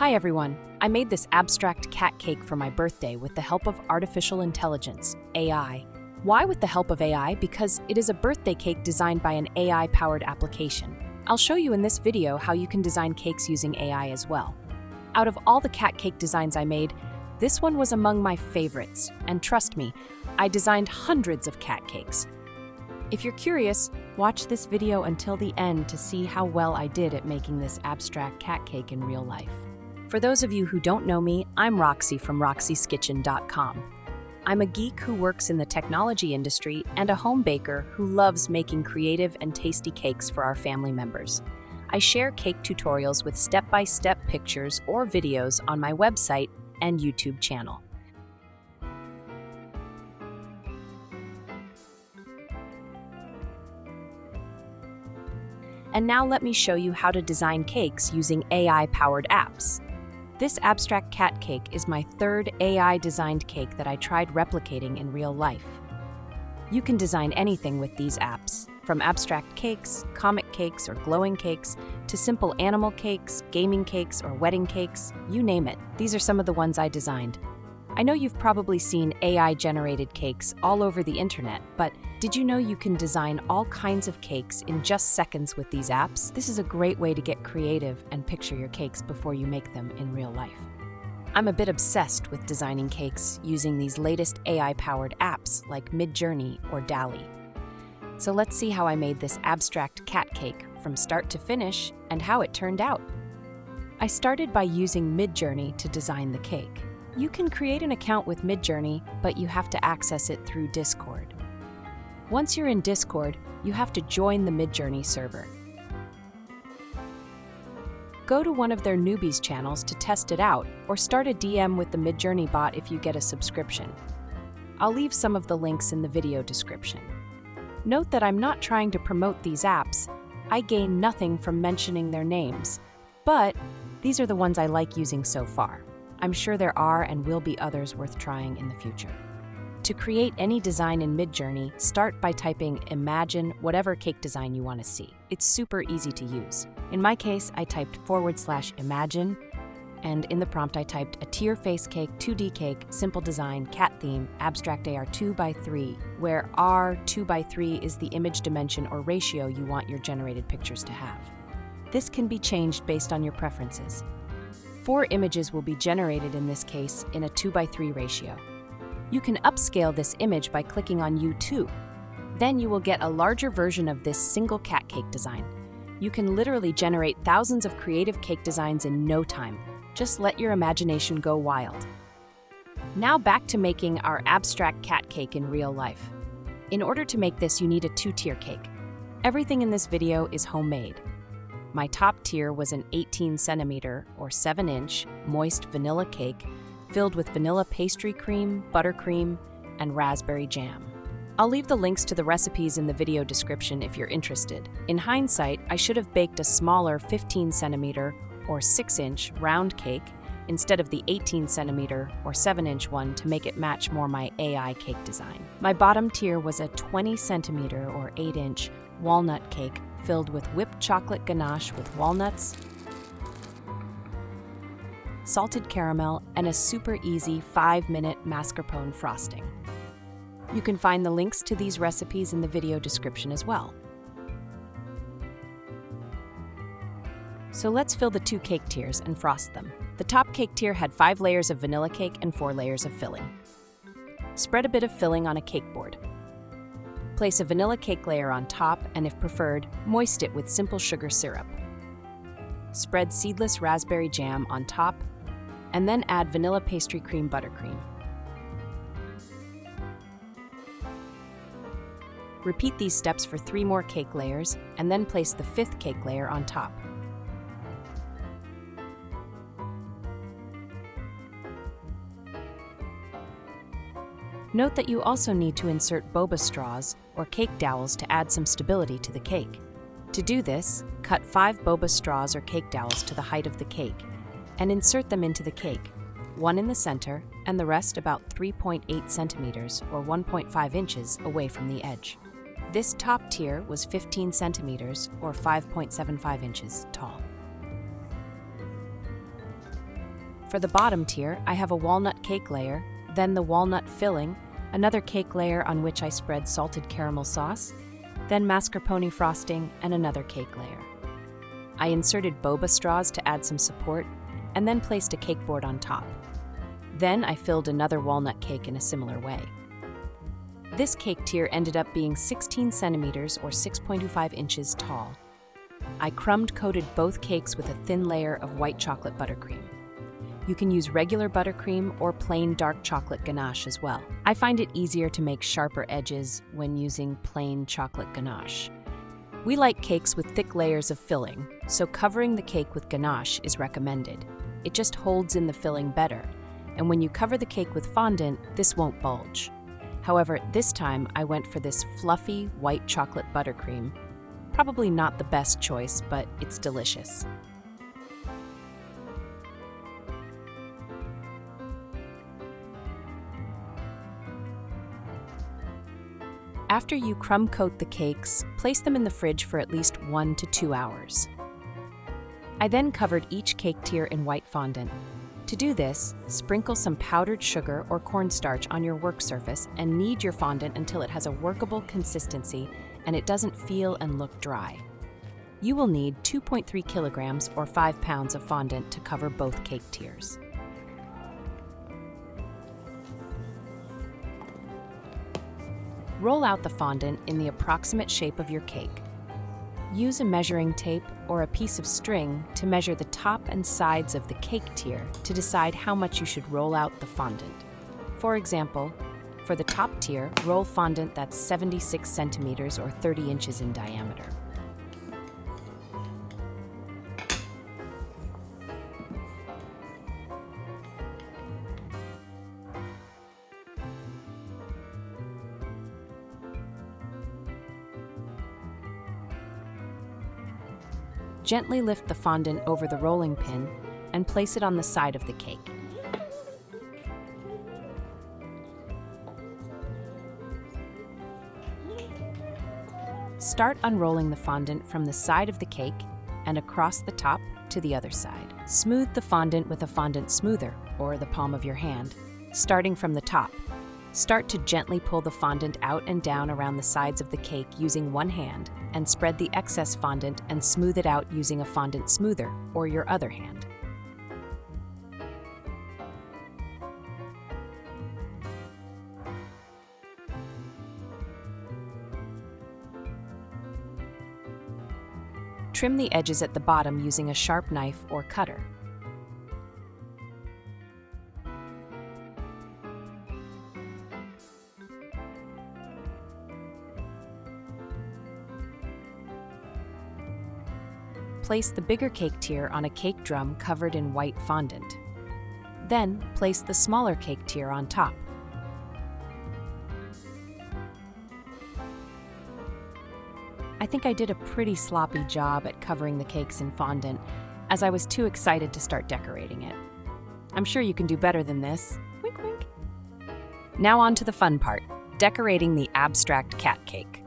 Hi everyone, I made this abstract cat cake for my birthday with the help of artificial intelligence, AI. Why with the help of AI? Because it is a birthday cake designed by an AI-powered application. I'll show you in this video how you can design cakes using AI as well. Out of all the cat cake designs I made, this one was among my favorites, and trust me, I designed hundreds of cat cakes. If you're curious, watch this video until the end to see how well I did at making this abstract cat cake in real life. For those of you who don't know me, I'm Roxy from roxyskitchen.com. I'm a geek who works in the technology industry and a home baker who loves making creative and tasty cakes for our family members. I share cake tutorials with step-by-step pictures or videos on my website and YouTube channel. And now let me show you how to design cakes using AI-powered apps. This abstract cat cake is my third AI-designed cake that I tried replicating in real life. You can design anything with these apps, from abstract cakes, comic cakes, or glowing cakes, to simple animal cakes, gaming cakes, or wedding cakes, you name it. These are some of the ones I designed. I know you've probably seen AI-generated cakes all over the internet, but did you know you can design all kinds of cakes in just seconds with these apps? This is a great way to get creative and picture your cakes before you make them in real life. I'm a bit obsessed with designing cakes using these latest AI-powered apps like MidJourney or DALL-E. So let's see how I made this abstract cat cake from start to finish and how it turned out. I started by using MidJourney to design the cake. You can create an account with MidJourney, but you have to access it through Discord. Once you're in Discord, you have to join the MidJourney server. Go to one of their newbies channels to test it out, or start a DM with the MidJourney bot if you get a subscription. I'll leave some of the links in the video description. Note that I'm not trying to promote these apps. I gain nothing from mentioning their names, but these are the ones I like using so far. I'm sure there are and will be others worth trying in the future. To create any design in MidJourney, start by typing imagine whatever cake design you want to see. It's super easy to use. In my case, I typed /imagine, and in the prompt I typed a tear face cake, 2D cake, simple design, cat theme, abstract AR 2x3, where R 2x3 is the image dimension or ratio you want your generated pictures to have. This can be changed based on your preferences. 4 images will be generated in this case in a 2x3 ratio. You can upscale this image by clicking on U2. Then you will get a larger version of this single cat cake design. You can literally generate thousands of creative cake designs in no time. Just let your imagination go wild. Now back to making our abstract cat cake in real life. In order to make this, you need a 2-tier cake. Everything in this video is homemade. My top tier was an 18 centimeter or 7-inch moist vanilla cake filled with vanilla pastry cream, buttercream, and raspberry jam. I'll leave the links to the recipes in the video description if you're interested. In hindsight, I should have baked a smaller 15 centimeter or 6-inch round cake instead of the 18 centimeter or 7-inch one to make it match more my AI cake design. My bottom tier was a 20 centimeter or 8-inch walnut cake filled with whipped chocolate ganache with walnuts, salted caramel, and a super easy 5-minute mascarpone frosting. You can find the links to these recipes in the video description as well. So let's fill the 2 cake tiers and frost them. The top cake tier had 5 layers of vanilla cake and 4 layers of filling. Spread a bit of filling on a cake board. Place a vanilla cake layer on top and, if preferred, moist it with simple sugar syrup. Spread seedless raspberry jam on top, and then add vanilla pastry cream buttercream. Repeat these steps for 3 more cake layers, and then place the 5th cake layer on top. Note that you also need to insert boba straws or cake dowels to add some stability to the cake. To do this, cut 5 boba straws or cake dowels to the height of the cake and insert them into the cake, 1 in the center and the rest about 3.8 centimeters or 1.5 inches away from the edge. This top tier was 15 centimeters or 5.75 inches tall. For the bottom tier, I have a walnut cake layer, then the walnut filling, another cake layer on which I spread salted caramel sauce, then mascarpone frosting, and another cake layer. I inserted boba straws to add some support, and then placed a cake board on top. Then I filled another walnut cake in a similar way. This cake tier ended up being 16 centimeters or 6.25 inches tall. I crumb-coated both cakes with a thin layer of white chocolate buttercream. You can use regular buttercream or plain dark chocolate ganache as well. I find it easier to make sharper edges when using plain chocolate ganache. We like cakes with thick layers of filling, so covering the cake with ganache is recommended. It just holds in the filling better, and when you cover the cake with fondant, this won't bulge. However, this time I went for this fluffy white chocolate buttercream. Probably not the best choice, but it's delicious. After you crumb coat the cakes, place them in the fridge for at least 1 to 2 hours. I then covered each cake tier in white fondant. To do this, sprinkle some powdered sugar or cornstarch on your work surface and knead your fondant until it has a workable consistency and it doesn't feel and look dry. You will need 2.3 kilograms or 5 pounds of fondant to cover both cake tiers. Roll out the fondant in the approximate shape of your cake. Use a measuring tape or a piece of string to measure the top and sides of the cake tier to decide how much you should roll out the fondant. For example, for the top tier, roll fondant that's 76 centimeters or 30 inches in diameter. Gently lift the fondant over the rolling pin and place it on the side of the cake. Start unrolling the fondant from the side of the cake and across the top to the other side. Smooth the fondant with a fondant smoother, or the palm of your hand, starting from the top. Start to gently pull the fondant out and down around the sides of the cake using one hand, and spread the excess fondant and smooth it out using a fondant smoother or your other hand. Trim the edges at the bottom using a sharp knife or cutter. Place the bigger cake tier on a cake drum covered in white fondant. Then, place the smaller cake tier on top. I think I did a pretty sloppy job at covering the cakes in fondant, as I was too excited to start decorating it. I'm sure you can do better than this. Wink, wink. Now on to the fun part, decorating the abstract cat cake.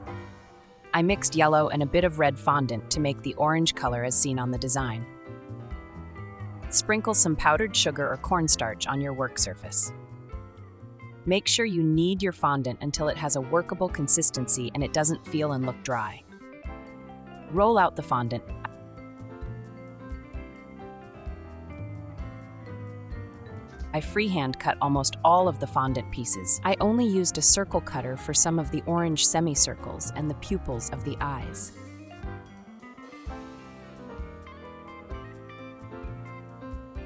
I mixed yellow and a bit of red fondant to make the orange color as seen on the design. Sprinkle some powdered sugar or cornstarch on your work surface. Make sure you knead your fondant until it has a workable consistency and it doesn't feel and look dry. Roll out the fondant. I freehand cut almost all of the fondant pieces. I only used a circle cutter for some of the orange semicircles and the pupils of the eyes.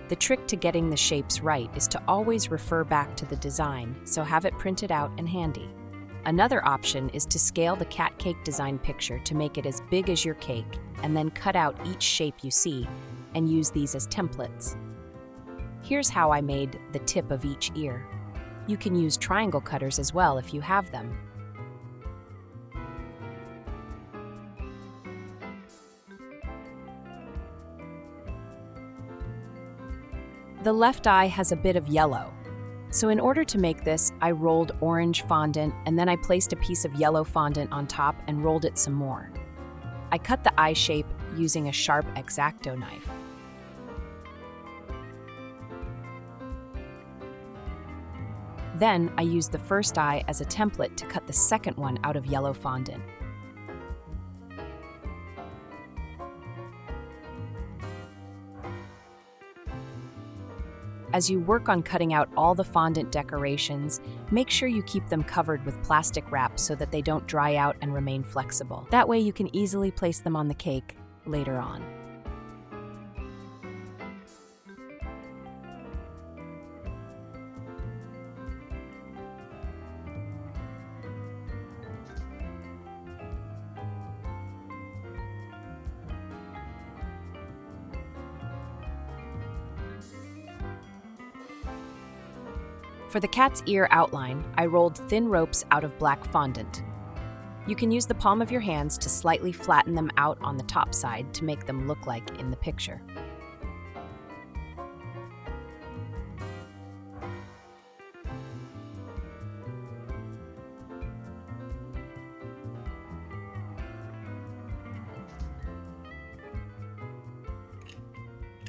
The trick to getting the shapes right is to always refer back to the design, so have it printed out and handy. Another option is to scale the cat cake design picture to make it as big as your cake, and then cut out each shape you see, and use these as templates. Here's how I made the tip of each ear. You can use triangle cutters as well if you have them. The left eye has a bit of yellow. So in order to make this, I rolled orange fondant and then I placed a piece of yellow fondant on top and rolled it some more. I cut the eye shape using a sharp X-Acto knife. Then I used the first eye as a template to cut the second one out of yellow fondant. As you work on cutting out all the fondant decorations, make sure you keep them covered with plastic wrap so that they don't dry out and remain flexible. That way you can easily place them on the cake later on. For the cat's ear outline, I rolled thin ropes out of black fondant. You can use the palm of your hands to slightly flatten them out on the top side to make them look like in the picture.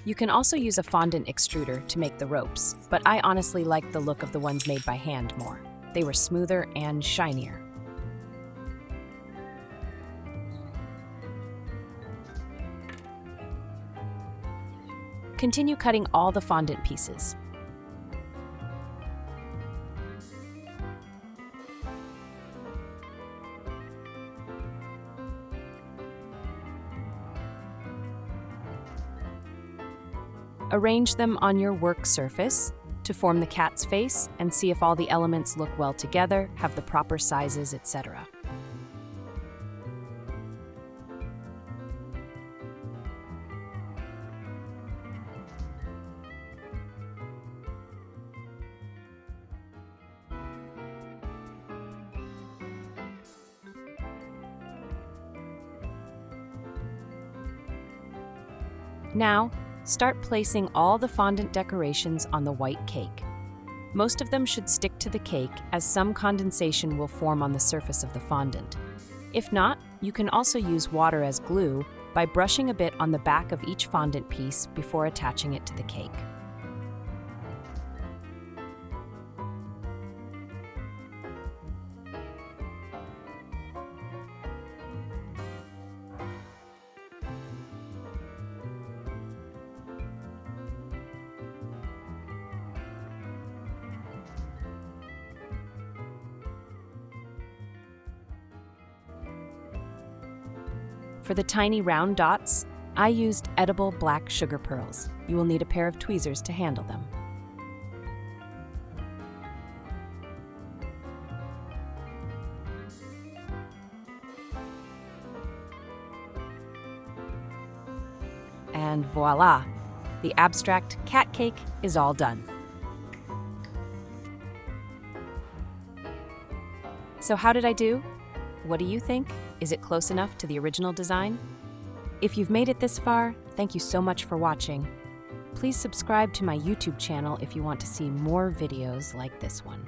You can also use a fondant extruder to make the ropes, but I honestly liked the look of the ones made by hand more. They were smoother and shinier. Continue cutting all the fondant pieces. Arrange them on your work surface to form the cat's face and see if all the elements look well together, have the proper sizes, etc. Now, start placing all the fondant decorations on the white cake. Most of them should stick to the cake as some condensation will form on the surface of the fondant. If not, you can also use water as glue by brushing a bit on the back of each fondant piece before attaching it to the cake. For the tiny round dots, I used edible black sugar pearls. You will need a pair of tweezers to handle them. And voila! The abstract cat cake is all done. So how did I do? What do you think? Is it close enough to the original design? If you've made it this far, thank you so much for watching. Please subscribe to my YouTube channel if you want to see more videos like this one.